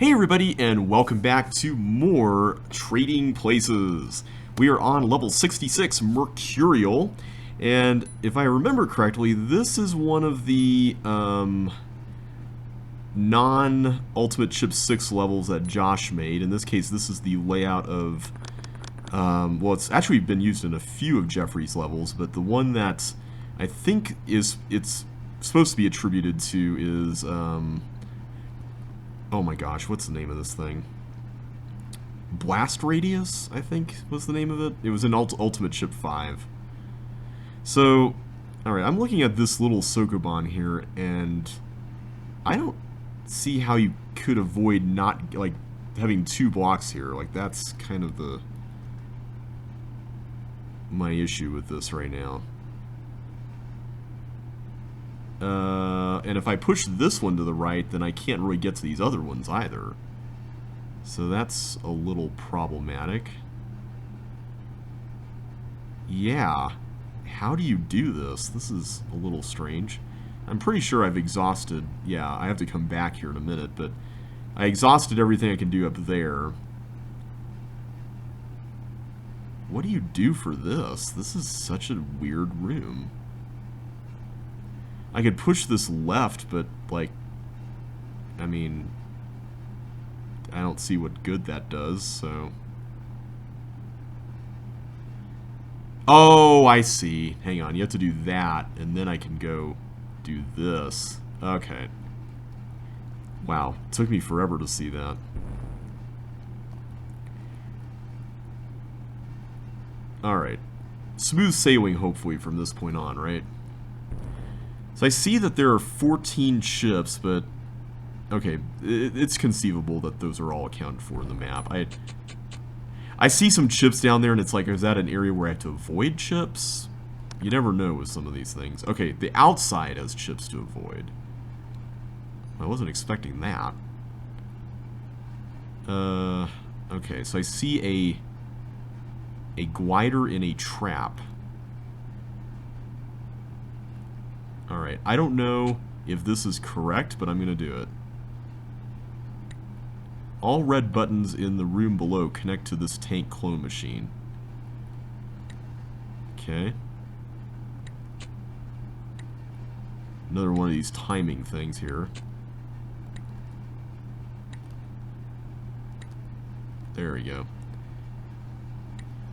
Hey everybody, and welcome back to more Trading Places. We are on level 66, Mercurial, and if I remember correctly, this is one of the non-Ultimate Ship 6 levels that Josh made. In this case, this is the layout of, well, it's actually been used in a few of Jeffrey's levels, but the one that I think it's supposed to be attributed to is, oh my gosh, what's the name of this thing? Blast Radius, I think, was the name of it. It was in Ultimate Ship 5. So, alright, I'm looking at this little Sokoban here, and I don't see how you could avoid not, like, having two blocks here. Like, that's kind of my issue with this right now. And if I push this one to the right, then I can't really get to these other ones either. So that's a little problematic. Yeah. How do you do this? This is a little strange. I'm pretty sure I've exhausted... Yeah, I have to come back here in a minute, but I exhausted everything I can do up there. What do you do for this? This is such a weird room. I could push this left, but, like, I mean, I don't see what good that does, so... Oh, I see. Hang on, you have to do that, and then I can go do this. Okay. Wow, it took me forever to see that. Alright. Smooth sailing, hopefully, from this point on, right? So I see that there are 14 ships, but okay, it's conceivable that those are all accounted for in the map. I see some ships down there, and it's like, is that an area where I have to avoid ships? You never know with some of these things. Okay, the outside has ships to avoid. I wasn't expecting that. Okay, so I see a glider in a trap. Alright, I don't know if this is correct, but I'm going to do it. All red buttons in the room below connect to this tank clone machine. Okay. Another one of these timing things here. There we go.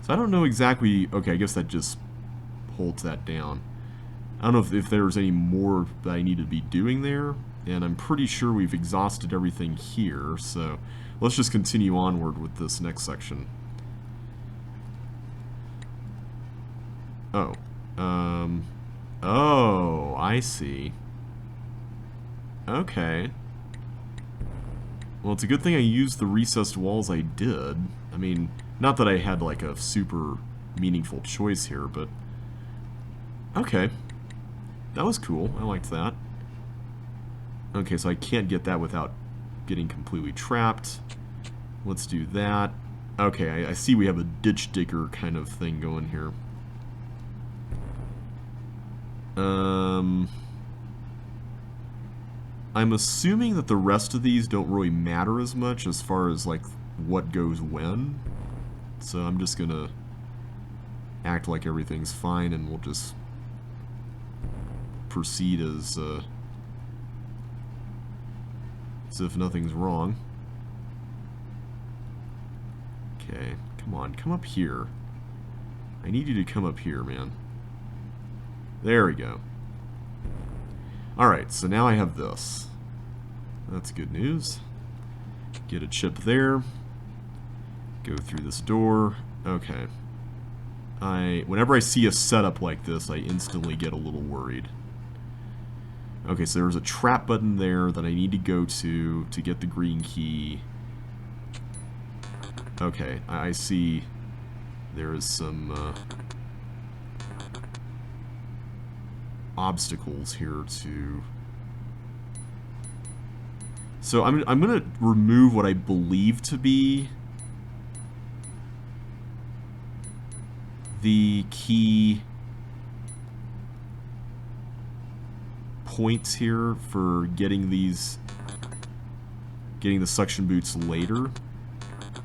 So I don't know exactly... Okay, I guess that just holds that down. I don't know if there's any more that I need to be doing there, and I'm pretty sure we've exhausted everything here, so let's just continue onward with this next section. Oh. Oh, I see. Okay. Well, it's a good thing I used the recessed walls I did. I mean, not that I had, like, a super meaningful choice here, but... Okay. That was cool. I liked that. Okay, so I can't get that without getting completely trapped. Let's do that. Okay, I see we have a ditch digger kind of thing going here. I'm assuming that the rest of these don't really matter as much as far as, like, what goes when. So I'm just gonna act like everything's fine, and we'll just proceed as if nothing's wrong. Okay, come on, come up here. I need you to come up here, man. There we go. Alright, so now I have this. That's good news. Get a chip there. Go through this door. Okay. Whenever I see a setup like this, I instantly get a little worried. Okay, so there's a trap button there that I need to go to get the green key. Okay, I see there is some obstacles here to... So I'm going to remove what I believe to be the key points here for getting these getting the suction boots later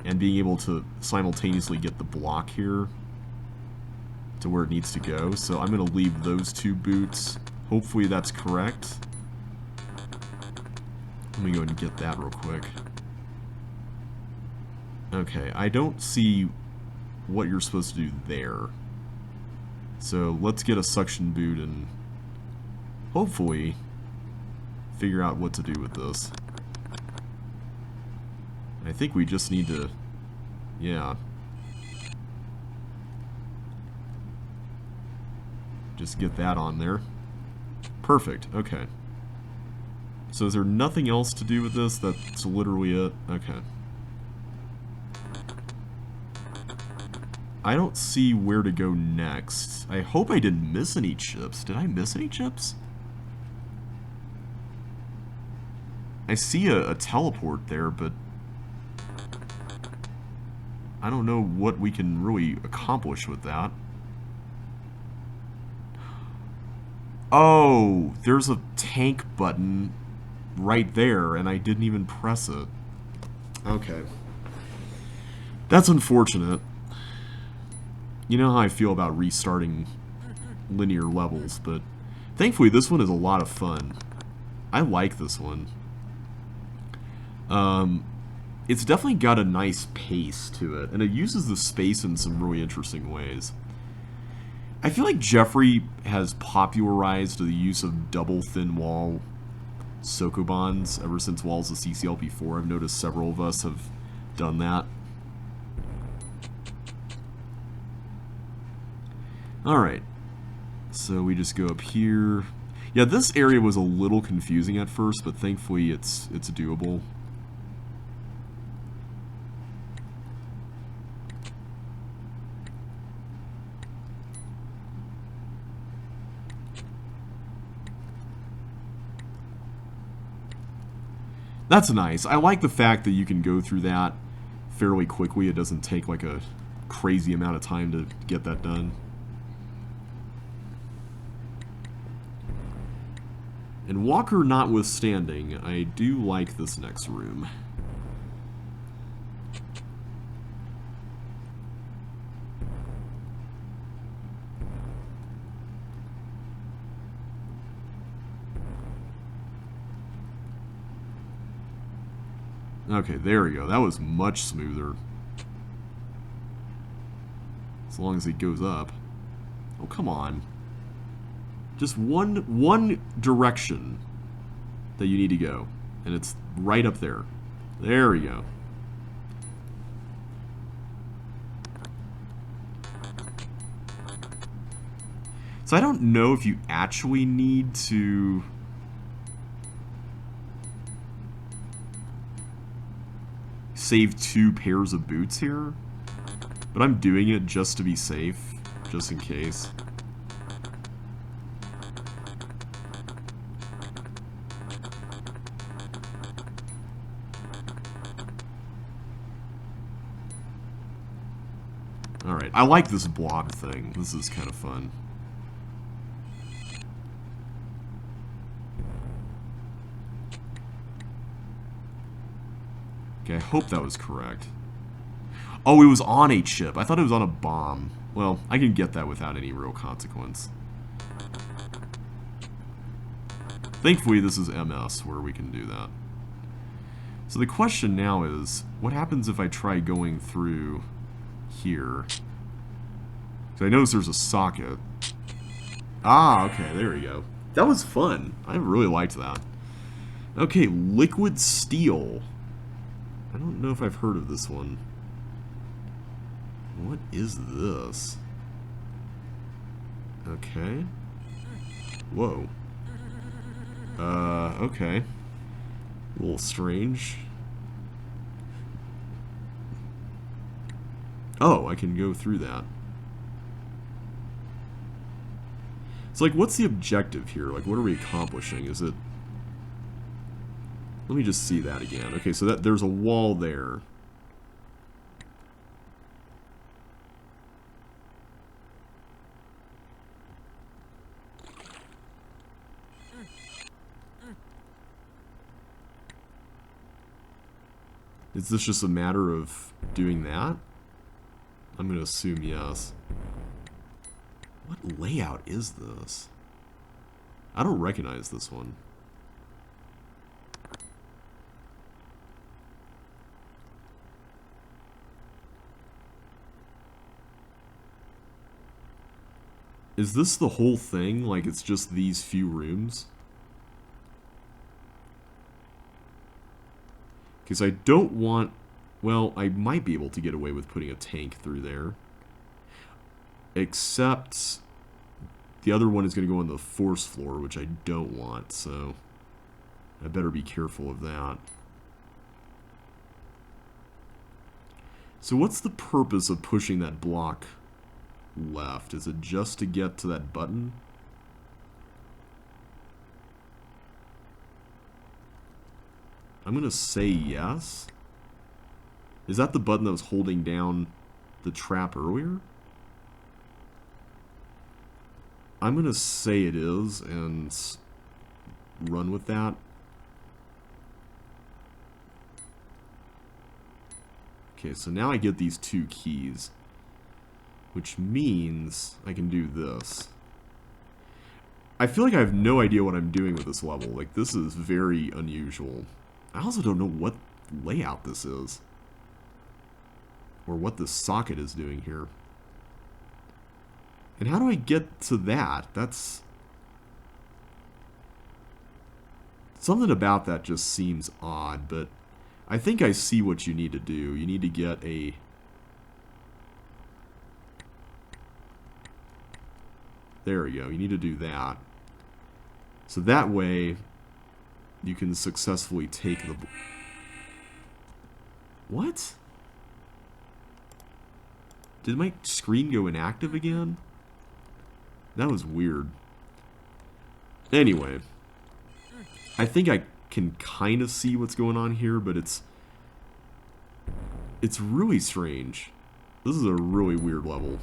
and being able to simultaneously get the block here to where it needs to go. So I'm going to leave those 2 boots. Hopefully that's correct. Let me go ahead and get that real quick. Okay, I don't see what you're supposed to do there. So let's get a suction boot and hopefully figure out what to do with this. I think we just need to, yeah. Just get that on there. Perfect, okay. So is there nothing else to do with this? That's literally it? Okay. I don't see where to go next. I hope I didn't miss any chips. Did I miss any chips? I see a teleport there, but I don't know what we can really accomplish with that. Oh, there's a tank button right there, and I didn't even press it. Okay. That's unfortunate. You know how I feel about restarting linear levels, but thankfully this one is a lot of fun. I like this one. It's definitely got a nice pace to it, and it uses the space in some really interesting ways. I feel like Jeffrey has popularized the use of double thin wall Sokobans ever since Walls of CCLP4. I've noticed several of us have done that. Alright, so we just go up here. Yeah, this area was a little confusing at first, but thankfully it's doable. That's nice. I like the fact that you can go through that fairly quickly. It doesn't take like a crazy amount of time to get that done. And Walker notwithstanding, I do like this next room. Okay, there we go. That was much smoother. As long as it goes up. Oh, come on. Just one direction that you need to go. And it's right up there. There we go. So I don't know if you actually need to... save 2 pairs of boots here, but I'm doing it just to be safe, just in case. Alright, I like this blob thing. This is kind of fun. Okay, I hope that was correct. Oh, it was on a chip. I thought it was on a bomb. Well, I can get that without any real consequence. Thankfully, this is MS, where we can do that. So the question now is, what happens if I try going through here? So I notice there's a socket. Ah, okay, there we go. That was fun. I really liked that. Okay, liquid steel. I don't know if I've heard of this one. What is this? Okay. Whoa. Okay. A little strange. Oh, I can go through that. So, like, what's the objective here? Like, what are we accomplishing? Is it... Let me just see that again. Okay, so there's a wall there. Is this just a matter of doing that? I'm going to assume yes. What layout is this? I don't recognize this one. Is this the whole thing? Like it's just these few rooms? Because I don't want... Well, I might be able to get away with putting a tank through there. Except the other one is going to go on the force floor, which I don't want, so I better be careful of that. So what's the purpose of pushing that block left? Is it just to get to that button? I'm going to say yes. Is that the button that was holding down the trap earlier? I'm going to say it is and run with that. Okay, so now I get these 2 keys, which means I can do this. I feel like I have no idea what I'm doing with this level. Like, this is very unusual. I also don't know what layout this is, or what this socket is doing here. And how do I get to that? That's... Something about that just seems odd, but I think I see what you need to do. You need to get a... There we go. You need to do that. So that way, you can successfully take the... What? Did my screen go inactive again? That was weird. Anyway, I think I can kind of see what's going on here, but it's really strange. This is a really weird level.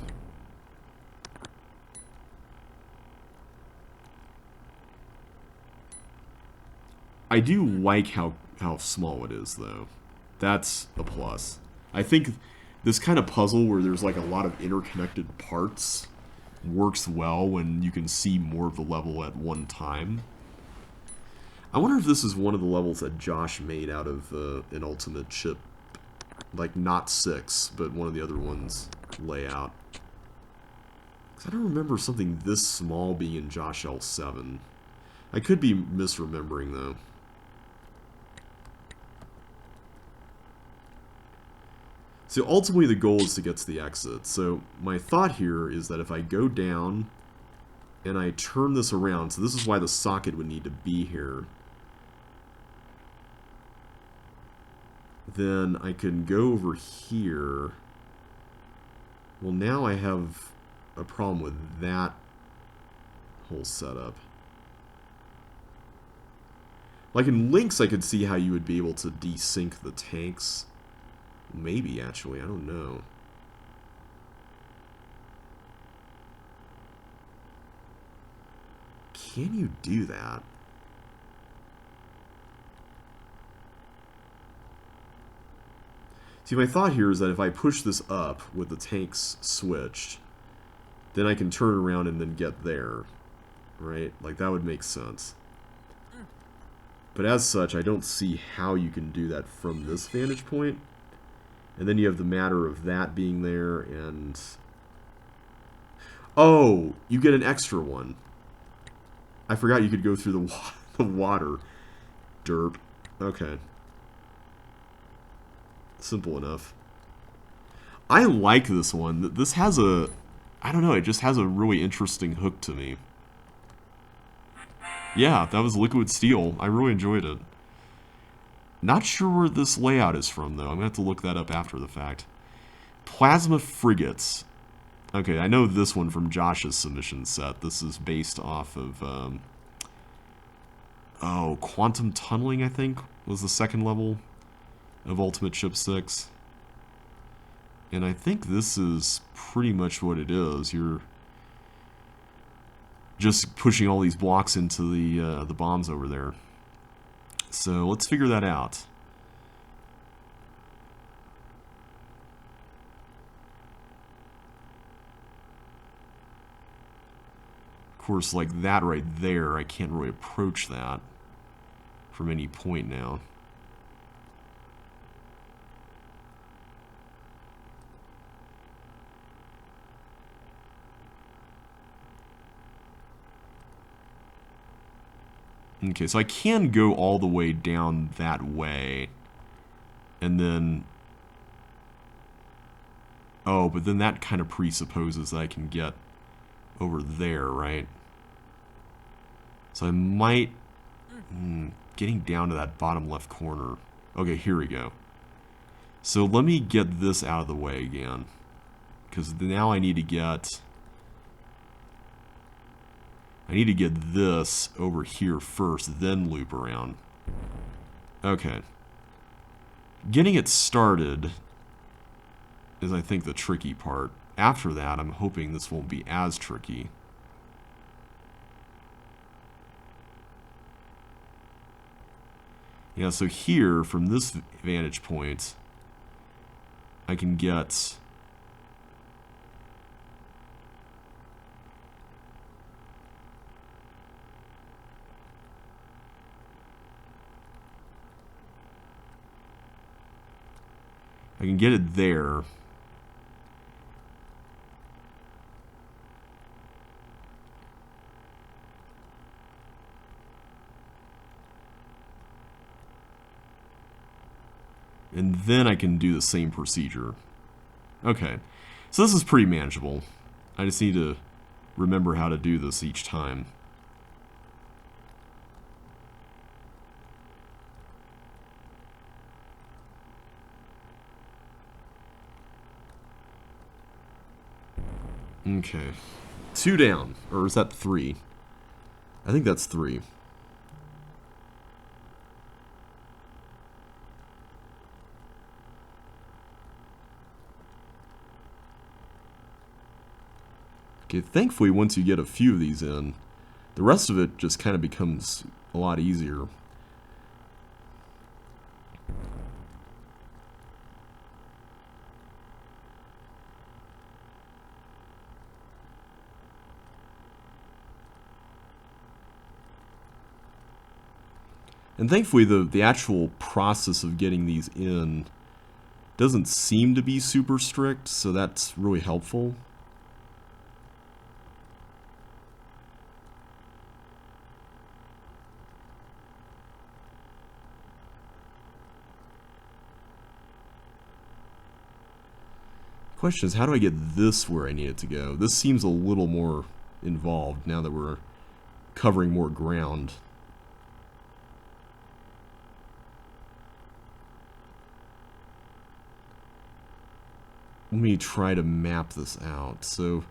I do like how small it is, though. That's a plus. I think this kind of puzzle where there's like a lot of interconnected parts works well when you can see more of the level at one time. I wonder if this is one of the levels that Josh made out of an Ultimate chip. Like, not 6, but one of the other ones layout. 'Cause I don't remember something this small being in Josh L7. I could be misremembering, though. So ultimately the goal is to get to the exit. So my thought here is that if I go down and I turn this around, so this is why the socket would need to be here, then I can go over here. Well, now I have a problem with that whole setup. Like in Lynx, I could see how you would be able to desync the tanks. Maybe, actually, I don't know. Can you do that? See, my thought here is that if I push this up with the tanks switched, then I can turn around and then get there, right? Like, that would make sense. But as such, I don't see how you can do that from this vantage point. And then you have the matter of that being there, and... Oh! You get an extra one. I forgot you could go through the water. Derp. Okay. Simple enough. I like this one. This has a... I don't know, it just has a really interesting hook to me. Yeah, that was Liquid Steel. I really enjoyed it. Not sure where this layout is from, though. I'm going to have to look that up after the fact. Plasma Frigates. Okay, I know this one from Josh's submission set. This is based off of... oh, Quantum Tunneling, I think, was the second level of Ultimate Chip 6. And I think this is pretty much what it is. You're just pushing all these blocks into the bombs over there. So let's figure that out. Of course, like that right there, I can't really approach that from any point now. Okay, so I can go all the way down that way. And then... Oh, but then that kind of presupposes that I can get over there, right? So I might... getting down to that bottom left corner. Okay, here we go. So let me get this out of the way again. Because now I need to get... this over here first, then loop around. Okay. Getting it started is, I think, the tricky part. After that, I'm hoping this won't be as tricky. Yeah, so here, from this vantage point, I can get... I can get it there. And then I can do the same procedure. Okay. So this is pretty manageable. I just need to remember how to do this each time. Okay. 2 down. Or is that 3? I think that's 3. Okay, thankfully once you get a few of these in, the rest of it just kind of becomes a lot easier. And thankfully, the actual process of getting these in doesn't seem to be super strict, so that's really helpful. Question is, how do I get this where I need it to go? This seems a little more involved now that we're covering more ground. Let me try to map this out. So,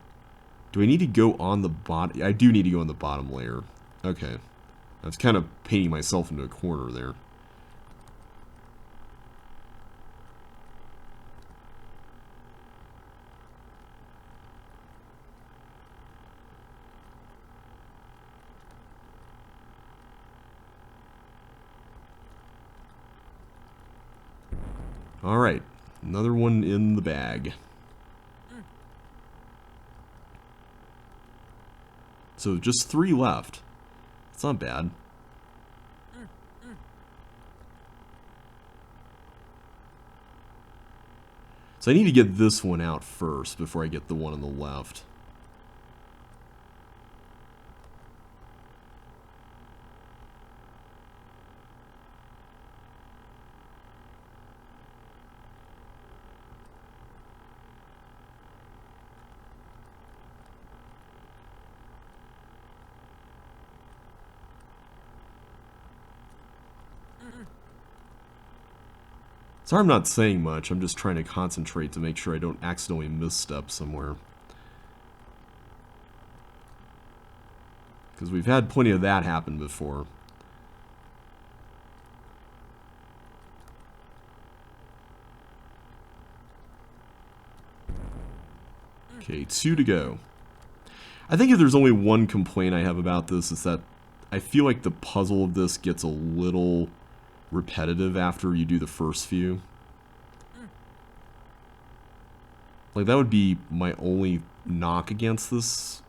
do I need to go on the bottom? I do need to go on the bottom layer. Okay. I was kind of painting myself into a corner there. Alright. Another one in the bag. So just 3 left. It's not bad. So I need to get this one out first before I get the one on the left. Sorry I'm not saying much, I'm just trying to concentrate to make sure I don't accidentally misstep somewhere. Because we've had plenty of that happen before. Okay, 2 to go. I think if there's only one complaint I have about this, is that I feel like the puzzle of this gets a little repetitive after you do the first few. Like, that would be my only knock against this.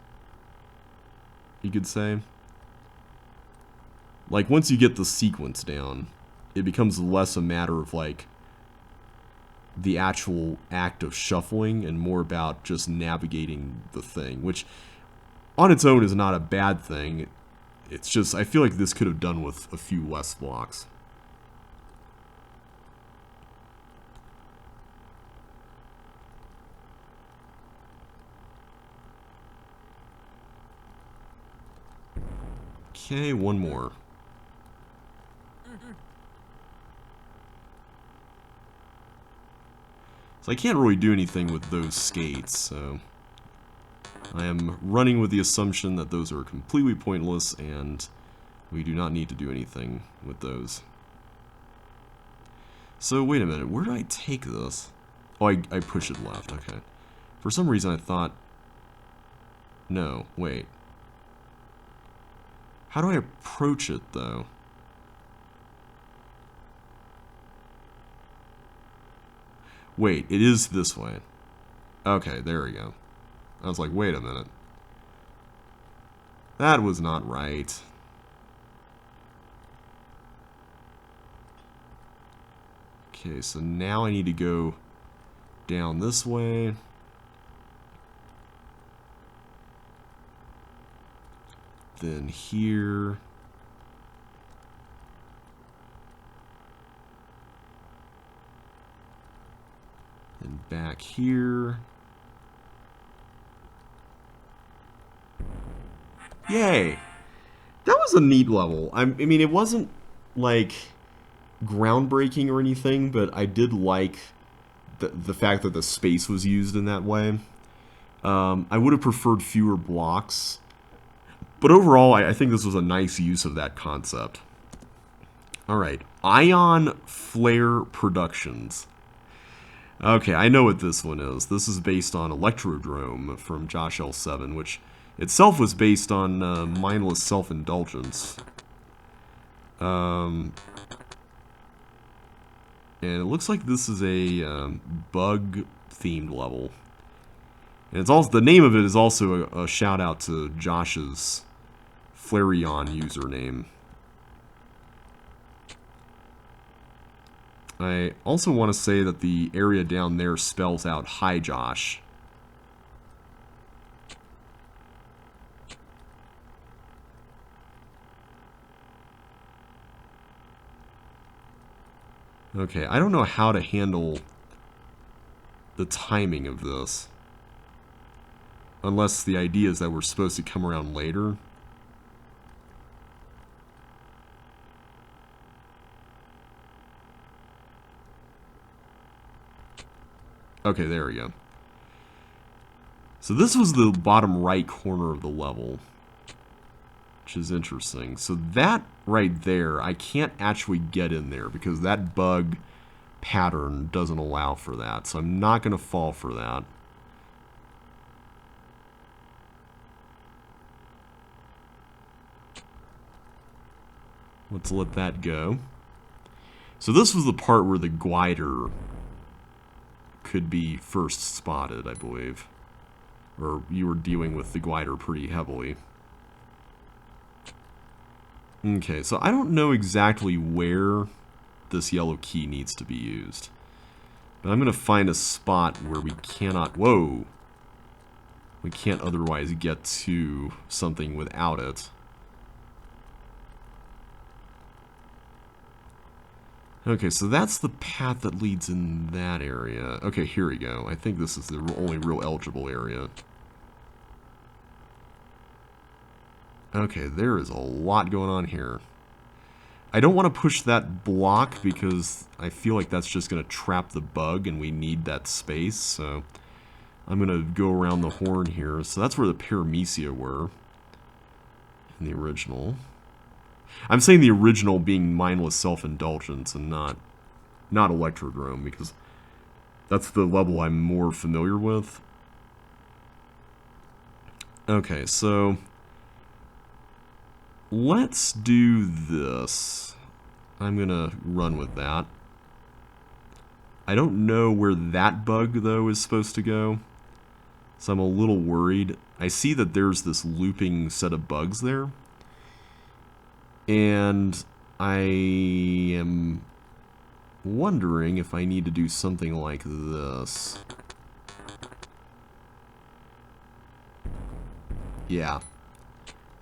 you could say. Like, once you get the sequence down, it becomes less a matter of, like, the actual act of shuffling and more about just navigating the thing, which on its own is not a bad thing. It's just, I feel like this could have done with a few less blocks. Okay, one more. So I can't really do anything with those skates, so I am running with the assumption that those are completely pointless and we do not need to do anything with those. So wait a minute, where do I take this? Oh, I push it left, okay. For some reason I thought... No, wait. How do I approach it, though? Wait, it is this way. Okay, there we go. I was like, wait a minute. That was not right. Okay, so now I need to go down this way. Then here. And back here. Yay! That was a neat level. I mean, it wasn't, like, groundbreaking or anything, but I did like the fact that the space was used in that way. I would have preferred fewer blocks. But overall, I think this was a nice use of that concept. Alright, Ion Flare Productions. Okay, I know what this one is. This is based on Electrodrome from Josh L7, which itself was based on Mindless Self-Indulgence. And it looks like this is a bug-themed level. And it's also, the name of it is also a shout-out to Josh's Flareon username. I also want to say that the area down there spells out Hi Josh. Okay, I don't know how to handle the timing of this. Unless the idea is that we're supposed to come around later. Okay, there we go. So this was the bottom right corner of the level, which is interesting. So that right there, I can't actually get in there because that bug pattern doesn't allow for that. So I'm not going to fall for that. Let's let that go. So this was the part where the glider could be first spotted, I believe. Or you were dealing with the glider pretty heavily. Okay, so I don't know exactly where this yellow key needs to be used. But I'm going to find a spot where we cannot... Whoa! We can't otherwise get to something without it. Okay, so that's the path that leads in that area. Okay, here we go. I think this is the only real eligible area. Okay, there is a lot going on here. I don't want to push that block because I feel like that's just going to trap the bug and we need that space, so I'm going to go around the horn here. So that's where the Paramecia were in the original. I'm saying the original being Mindless Self-Indulgence and not Electrodrome, because that's the level I'm more familiar with. Okay, so let's do this. I'm gonna run with that. I don't know where that bug, though, is supposed to go. So I'm a little worried. I see that there's this looping set of bugs there. And I am wondering if I need to do something like this. Yeah,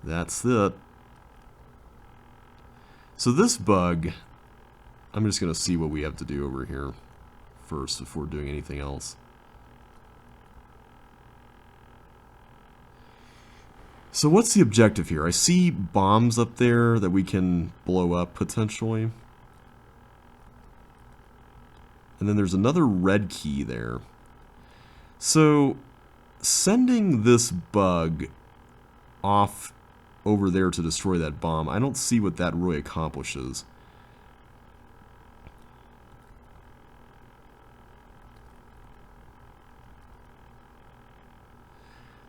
that's it. So this bug, I'm just going to see what we have to do over here first before doing anything else. So what's the objective here? I see bombs up there that we can blow up potentially. And then there's another red key there. So sending this bug off over there to destroy that bomb, I don't see what that really accomplishes.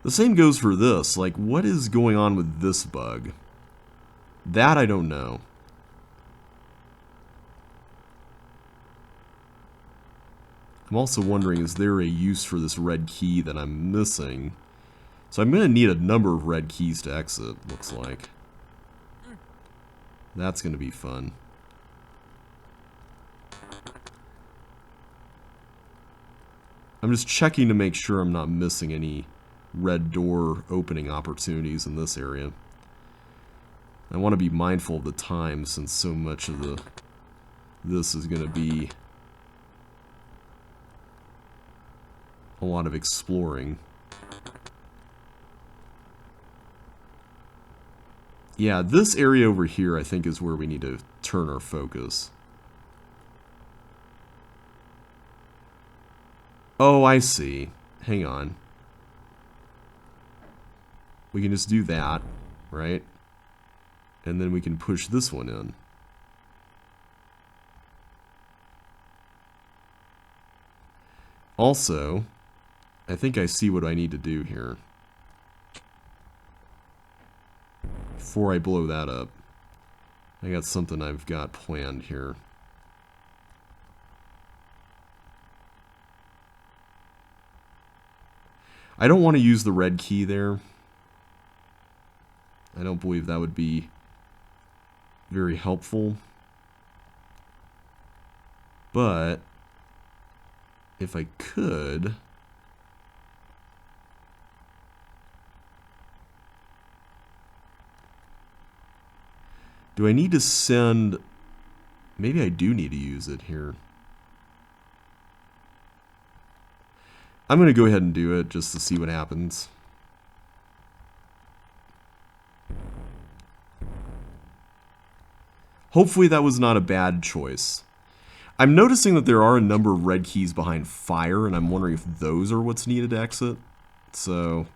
The same goes for this. Like, what is going on with this bug? That I don't know. I'm also wondering, is there a use for this red key that I'm missing? So I'm going to need a number of red keys to exit, looks like. That's going to be fun. I'm just checking to make sure I'm not missing any red door opening opportunities in this area. I want to be mindful of the time since so much of this is going to be a lot of exploring. Yeah, this area over here I think is where we need to turn our focus. Oh, I see. Hang on. We can just do that, right? And then we can push this one in. Also, I think I see what I need to do here. Before I blow that up, I got something I've got planned here. I don't want to use the red key there. I don't believe that would be very helpful. But if I could... Do I need to send... Maybe I do need to use it here. I'm going to go ahead and do it just to see what happens. Hopefully that was not a bad choice. I'm noticing that there are a number of red keys behind fire, and I'm wondering if those are what's needed to exit. So,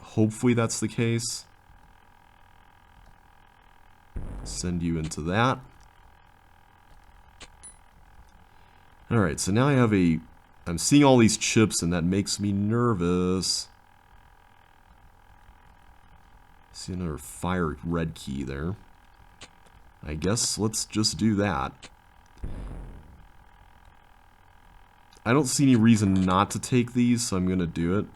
hopefully that's the case. Send you into that. Alright, so now I have a... I'm seeing all these chips, and that makes me nervous. See another fire red key there. I guess let's just do that. I don't see any reason not to take these, so I'm going to do it.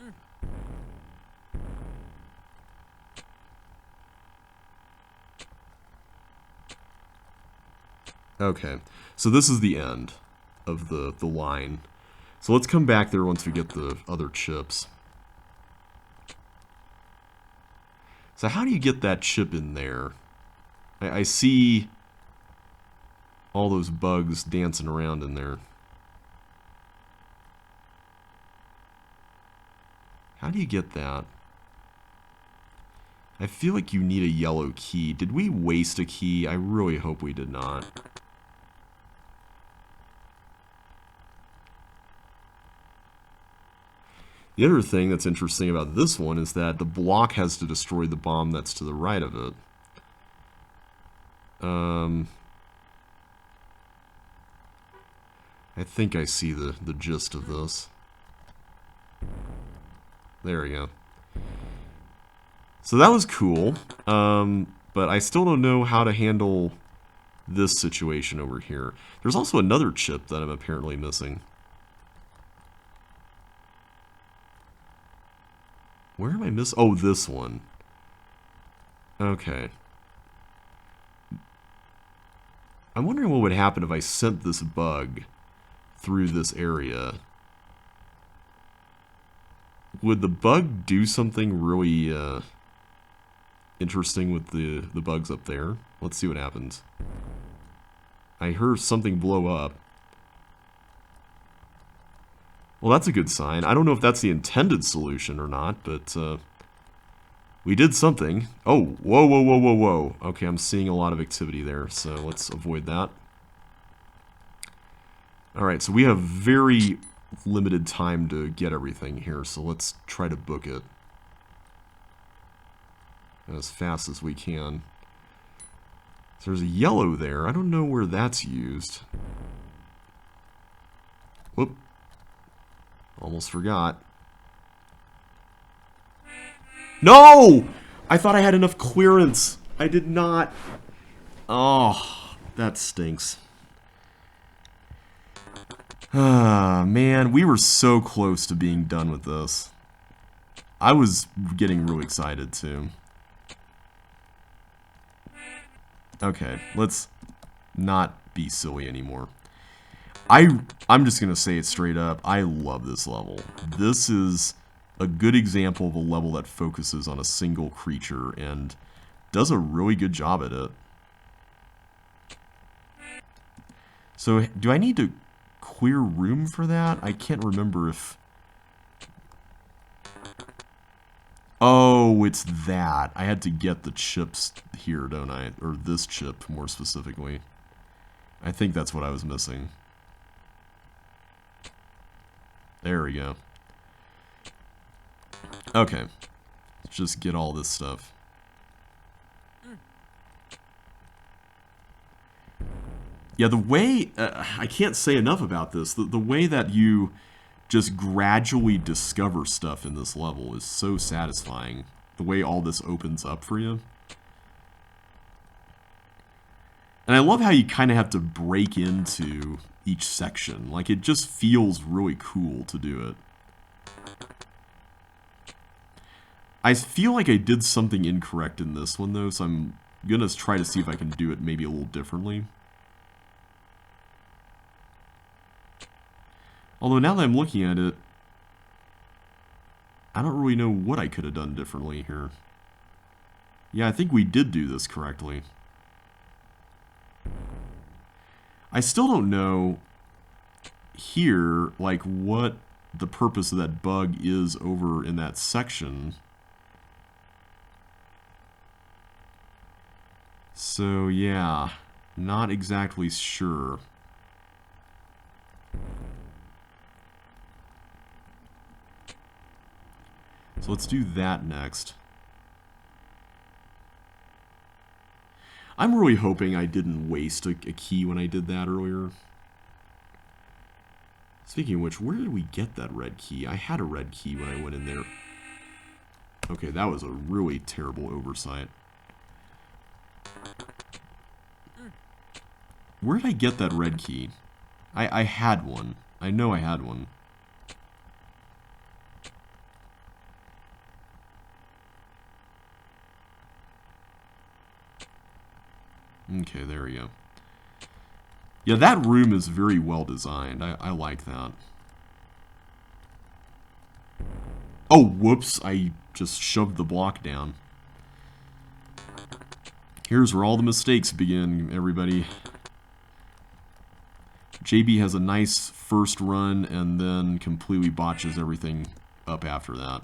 Okay, so this is the end of the line. So let's come back there once we get the other chips. So how do you get that chip in there? I see all those bugs dancing around in there. How do you get that? I feel like you need a yellow key. Did we waste a key? I really hope we did not. The other thing that's interesting about this one is that the block has to destroy the bomb that's to the right of it. I think I see the gist of this. There we go. So that was cool, but I still don't know how to handle this situation over here. There's also another chip that I'm apparently missing. Where am I missing? Oh, this one. Okay. I'm wondering what would happen if I sent this bug through this area. Would the bug do something really interesting with the bugs up there? Let's see what happens. I heard something blow up. Well, that's a good sign. I don't know if that's the intended solution or not, but we did something. Oh, whoa, whoa, whoa, whoa, whoa. Okay, I'm seeing a lot of activity there, so let's avoid that. Alright, so we have very limited time to get everything here, so let's try to book it as fast as we can. So there's a yellow there. I don't know where that's used. Whoop. Almost forgot. No! I thought I had enough clearance. I did not. Oh, that stinks. Ah, man, we were so close to being done with this. I was getting really excited, too. Okay, let's not be silly anymore. I'm just going to say it straight up. I love this level. This is a good example of a level that focuses on a single creature and does a really good job at it. So, do I need to clear room for that? I can't remember if... Oh, it's that. I had to get the chips here, don't I? Or this chip, more specifically. I think that's what I was missing. There we go. Okay. Let's just get all this stuff. Yeah, the way... I can't say enough about this. The way that you just gradually discover stuff in this level is so satisfying. The way all this opens up for you. And I love how you kind of have to break into each section. Like, it just feels really cool to do it. I feel like I did something incorrect in this one, though, so I'm gonna try to see if I can do it maybe a little differently. Although, now that I'm looking at it, I don't really know what I could have done differently here. Yeah, I think we did do this correctly. I still don't know here, like, what the purpose of that bug is over in that section. So, yeah, not exactly sure. So let's do that next. I'm really hoping I didn't waste a key when I did that earlier. Speaking of which, where did we get that red key? I had a red key when I went in there. Okay, that was a really terrible oversight. Where did I get that red key? I had one. I know I had one. Okay, there we go. Yeah, that room is very well designed. I like that. Oh, whoops. I just shoved the block down. Here's where all the mistakes begin, everybody. JB has a nice first run and then completely botches everything up after that.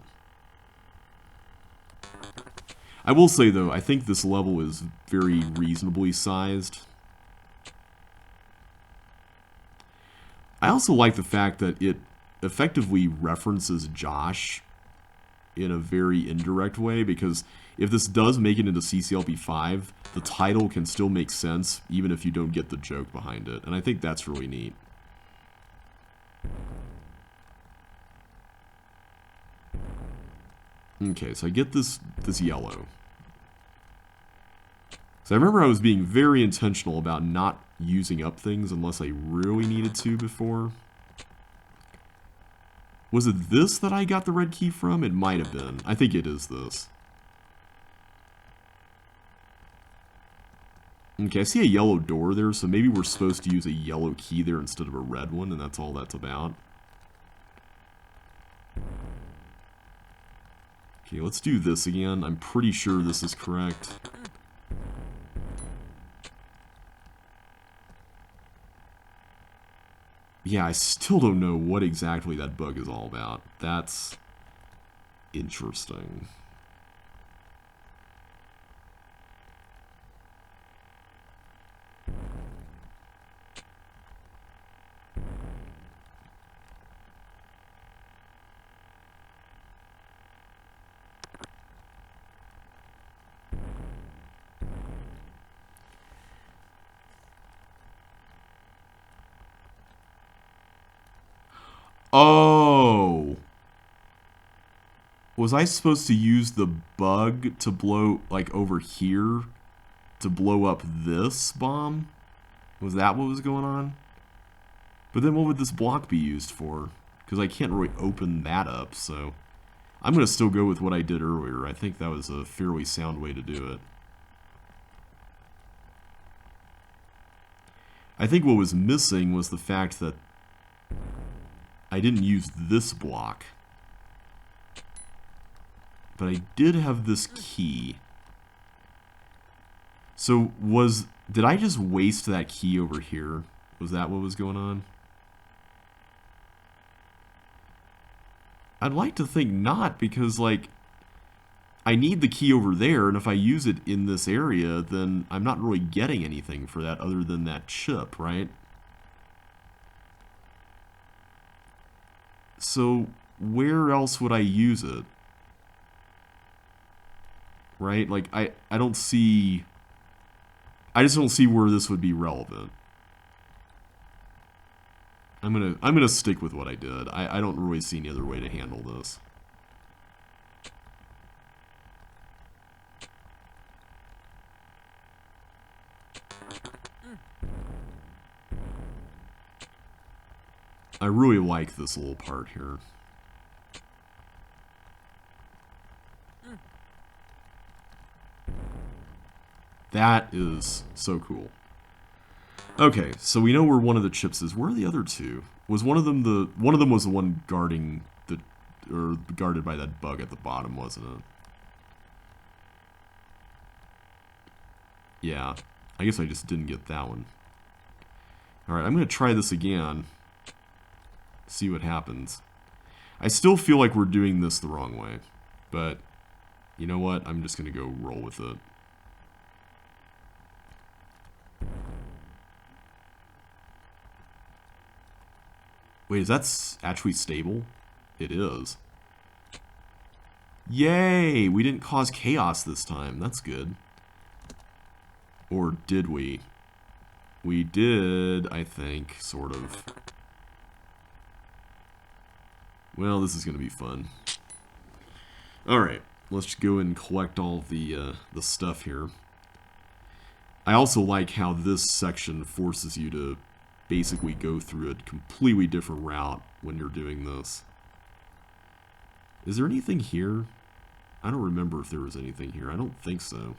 I will say, though, I think this level is very reasonably sized. I also like the fact that it effectively references Josh in a very indirect way, because if this does make it into CCLP 5, the title can still make sense, even if you don't get the joke behind it. And I think that's really neat. Okay, so I get this yellow. So I remember I was being very intentional about not using up things unless I really needed to before. Was it this that I got the red key from? It might have been. I think it is this. Okay, I see a yellow door there, so maybe we're supposed to use a yellow key there instead of a red one, and that's all that's about. Okay, let's do this again. I'm pretty sure this is correct. Yeah, I still don't know what exactly that bug is all about. That's interesting. Oh! Was I supposed to use the bug to blow, like, over here? To blow up this bomb? Was that what was going on? But then what would this block be used for? Because I can't really open that up, so... I'm going to still go with what I did earlier. I think that was a fairly sound way to do it. I think what was missing was the fact that I didn't use this block. But I did have this key. So did I just waste that key over here? Was that what was going on? I'd like to think not, because, like, I need the key over there, and if I use it in this area, then I'm not really getting anything for that other than that chip, right? So, where else would I use it? Right? Like, I don't see... I just don't see where this would be relevant. I'm gonna stick with what I did. I don't really see any other way to handle this. I really like this little part here. That is so cool. Okay, so we know where one of the chips is. Where are the other two? Was one of them was the one guarding the, or guarded by that bug at the bottom, wasn't it? Yeah, I guess I just didn't get that one. Alright, I'm going to try this again. See what happens. I still feel like we're doing this the wrong way. But, you know what? I'm just going to go roll with it. Wait, is that actually stable? It is. Yay! We didn't cause chaos this time. That's good. Or did we? We did, I think, sort of. Well, this is going to be fun. Alright, let's go and collect all the stuff here. I also like how this section forces you to basically go through a completely different route when you're doing this. Is there anything here? I don't remember if there was anything here. I don't think so.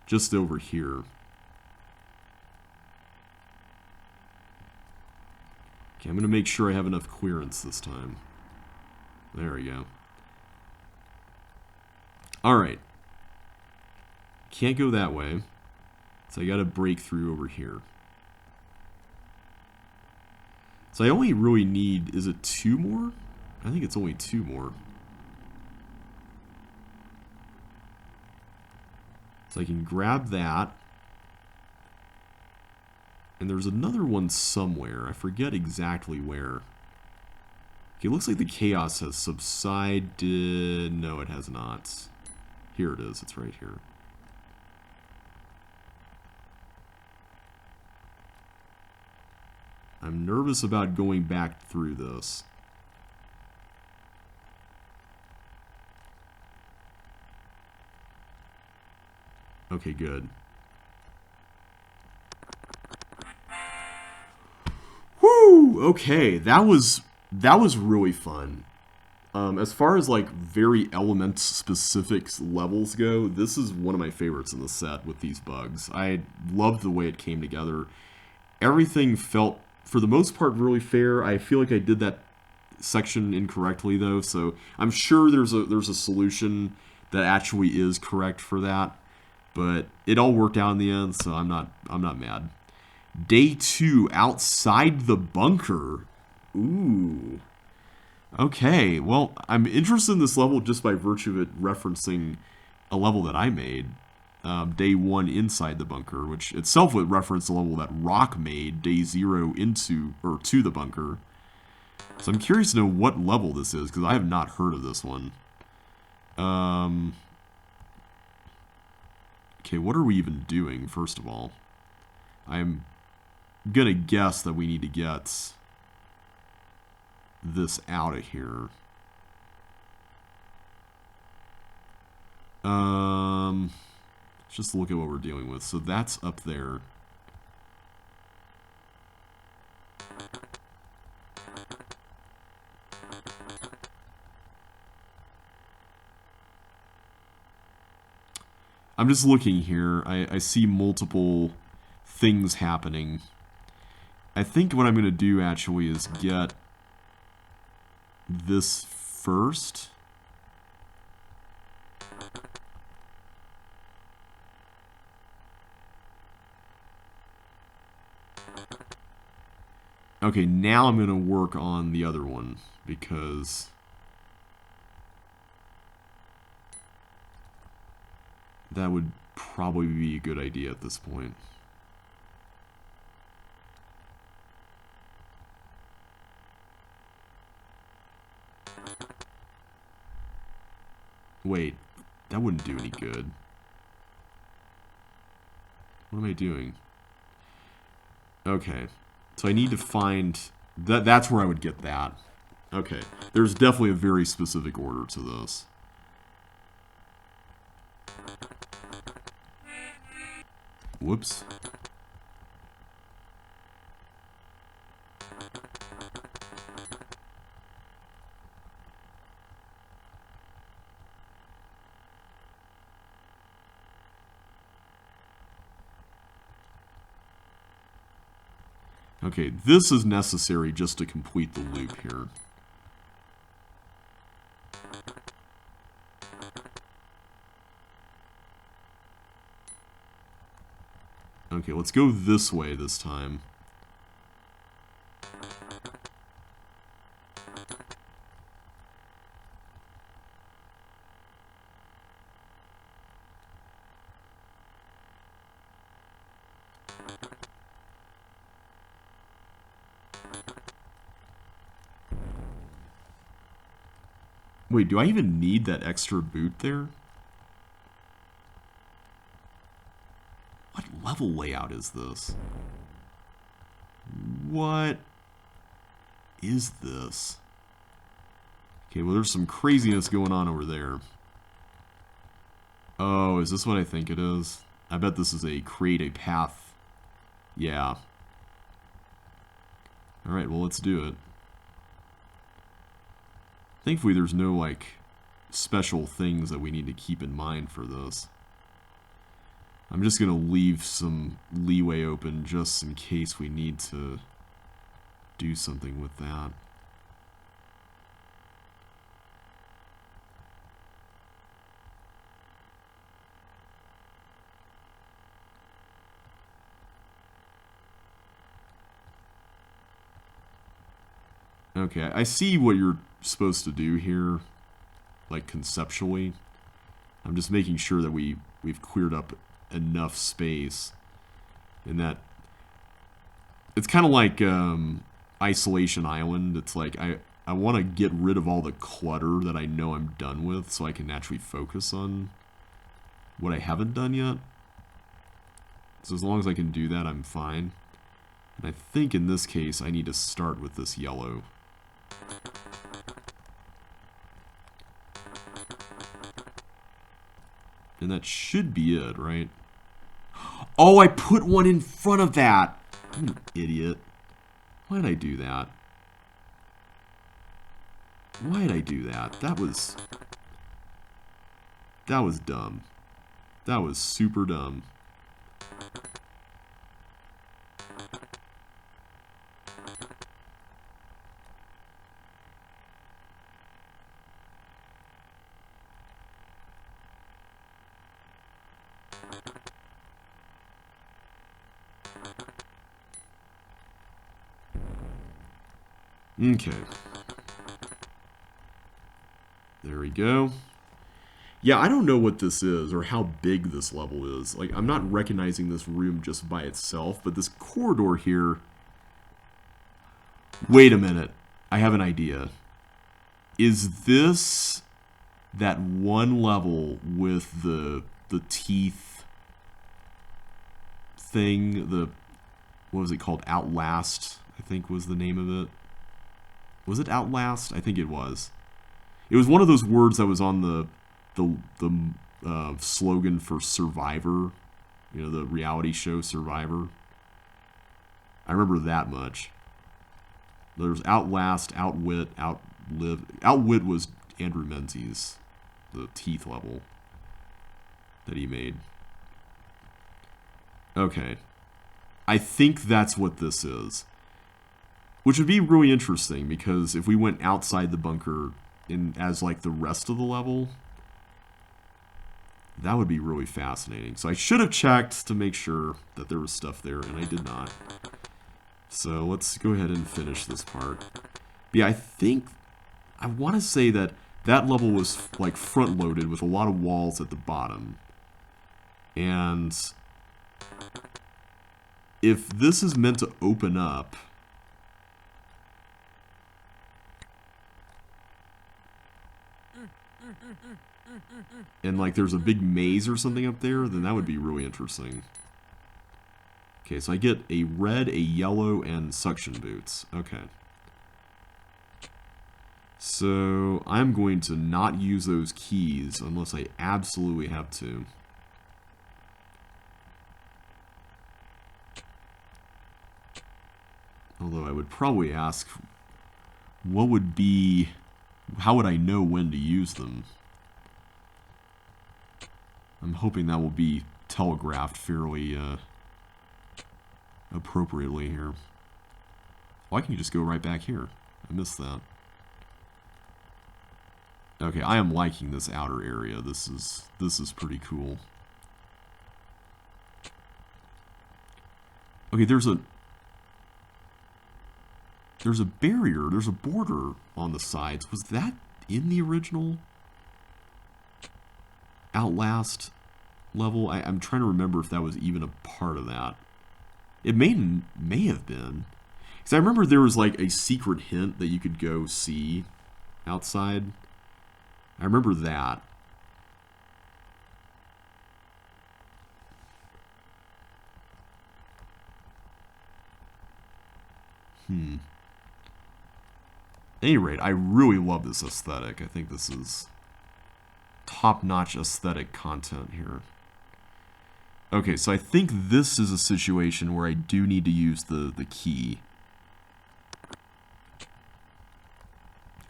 Just over here. Okay, I'm going to make sure I have enough clearance this time. There we go. Alright. Can't go that way. So I got to break through over here. So I only really need, is it 2 more? I think it's only 2 more. So I can grab that. And there's another one somewhere. I forget exactly where. Okay, it looks like the chaos has subsided. No, it has not. Here it is. It's right here. I'm nervous about going back through this. Okay, good. Woo! Okay, that was that was really fun. As far as like very element specific levels go, this is one of my favorites in the set with these bugs. I loved the way it came together. Everything felt, for the most part, really fair. I feel like I did that section incorrectly though, so I'm sure there's a solution that actually is correct for that. But it all worked out in the end, so I'm not mad. Day 2, outside the bunker. Ooh. Okay, well, I'm interested in this level just by virtue of it referencing a level that I made. Day 1 inside the bunker, which itself would reference a level that Rock made day 0 into, or to the bunker. So I'm curious to know what level this is, because I have not heard of this one. Okay, what are we even doing, first of all? I'm gonna guess that we need to get this out of here. Let's just look at what we're dealing with. So that's up there. I'm just looking here. I see multiple things happening. I think what I'm going to do actually is get this first. Okay, now I'm going to work on the other one because that would probably be a good idea at this point. Wait, that wouldn't do any good. What am I doing? Okay, so I need to find... That's where I would get that. Okay, there's definitely a very specific order to this. Whoops. Okay, this is necessary just to complete the loop here. Okay, let's go this way this time. Wait, do I even need that extra boot there? What level layout is this? What is this? Okay, well there's some craziness going on over there. Oh, is this what I think it is? I bet this is a create a path. Yeah. Alright, well let's do it. Thankfully there's no, like, special things that we need to keep in mind for this. I'm just going to leave some leeway open just in case we need to do something with that. Okay, I see what you're supposed to do here, like conceptually. I'm just making sure that we've cleared up enough space, and that it's kind of like Isolation Island. It's like I want to get rid of all the clutter that I know I'm done with, so I can actually focus on what I haven't done yet. So as long as I can do that, I'm fine. And I think in this case, I need to start with this yellow. And that should be it, right? Oh, I put one in front of that! I'm an idiot. Why did I do that? Why did I do that? That was dumb. That was super dumb. Okay. There we go. Yeah, I don't know what this is or how big this level is. Like, I'm not recognizing this room just by itself, but this corridor here... Wait a minute. I have an idea. Is this that one level with the teeth thing? What was it called? Outlast, I think was the name of it. Was it Outlast? I think it was. It was one of those words that was on the slogan for Survivor, you know, the reality show Survivor. I remember that much. There's Outlast, Outwit, Outlive. Outwit was Andrew Menzies, the teeth level that he made. Okay. I think that's what this is. Which would be really interesting, because if we went outside the bunker as like the rest of the level, that would be really fascinating. So I should have checked to make sure that there was stuff there, and I did not. So let's go ahead and finish this part. But yeah, I want to say that level was like front-loaded with a lot of walls at the bottom. And if this is meant to open up... and like there's a big maze or something up there, then that would be really interesting. Okay, so I get a red, a yellow, and suction boots. Okay. So I'm going to not use those keys unless I absolutely have to. Although I would probably ask, how would I know when to use them? I'm hoping that will be telegraphed fairly appropriately here. Why can't you just go right back here? I missed that. Okay, I am liking this outer area. This is pretty cool. Okay, there's a barrier, there's a border on the sides. Was that in the original Outlast level? I'm trying to remember if that was even a part of that. It may have been. Because I remember there was like a secret hint that you could go see outside. I remember that. At any rate, I really love this aesthetic. I think this is top-notch aesthetic content here. Okay, so I think this is a situation where I do need to use the key.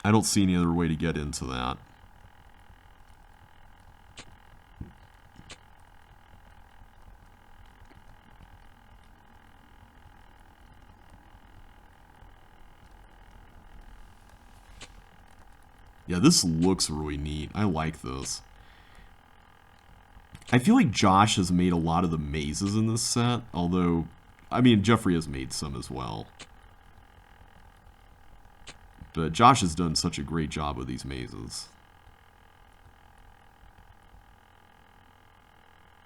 I don't see any other way to get into that. Yeah, this looks really neat. I like this. I feel like Josh has made a lot of the mazes in this set, although, I mean, Jeffrey has made some as well. But Josh has done such a great job with these mazes.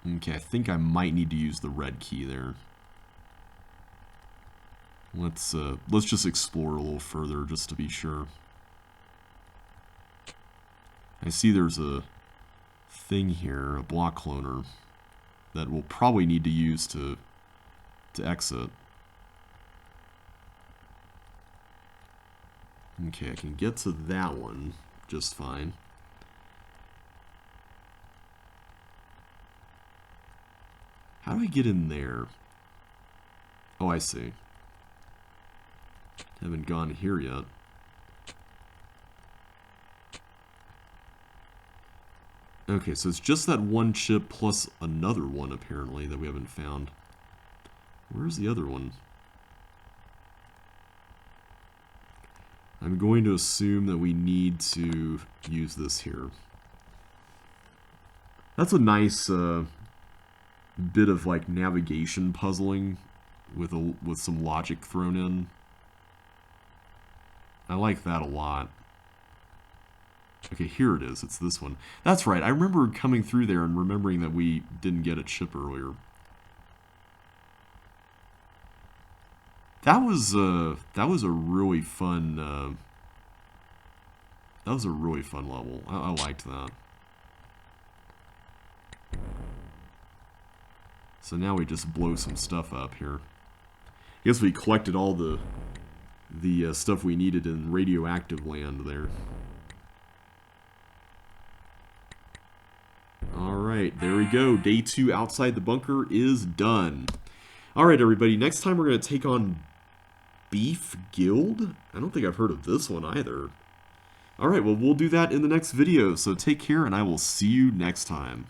Okay, I think I might need to use the red key there. Let's just explore a little further just to be sure. I see there's a thing here, a block cloner, that we'll probably need to use to exit. Okay, I can get to that one just fine. How do I get in there? Oh, I see. Haven't gone here yet. Okay, so it's just that one chip plus another one, apparently, that we haven't found. Where's the other one? I'm going to assume that we need to use this here. That's a nice bit of like navigation puzzling with some logic thrown in. I like that a lot. Okay, here it is. It's this one. That's right. I remember coming through there and remembering that we didn't get a chip earlier. That was a really fun level. I liked that. So now we just blow some stuff up here. I guess we collected all the stuff we needed in radioactive land there. Alright, there we go. Day 2 outside the bunker is done. Alright, everybody, next time we're going to take on Beef Guild? I don't think I've heard of this one either. Alright, well, we'll do that in the next video, so take care, and I will see you next time.